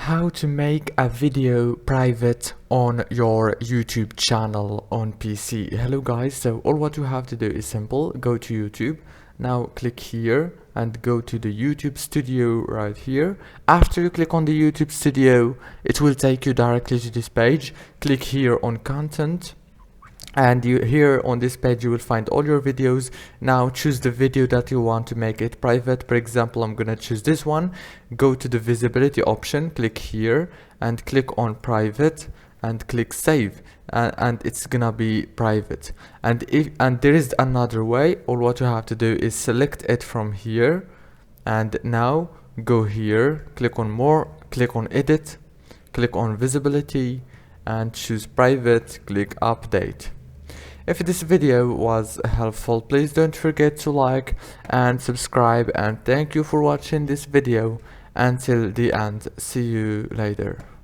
How to make a video private on your YouTube channel on PC. Hello guys, so all what you have to do is simple. Go to YouTube, now click here and go to the YouTube Studio right here. After you click on the YouTube Studio, it will take you directly to this page. Click here on content, and here on this page you will find all your videos. Now choose the video that you want to make it private. For example, I'm gonna choose this one. Go to the visibility option, click here and click on private and click save, and it's gonna be private. And there is another way. All what you have to do is select it from here, and now go here, click on more, click on edit, click on visibility and choose private, click update. If this video was helpful, please don't forget to like and subscribe, and thank you for watching this video until the end. See you later.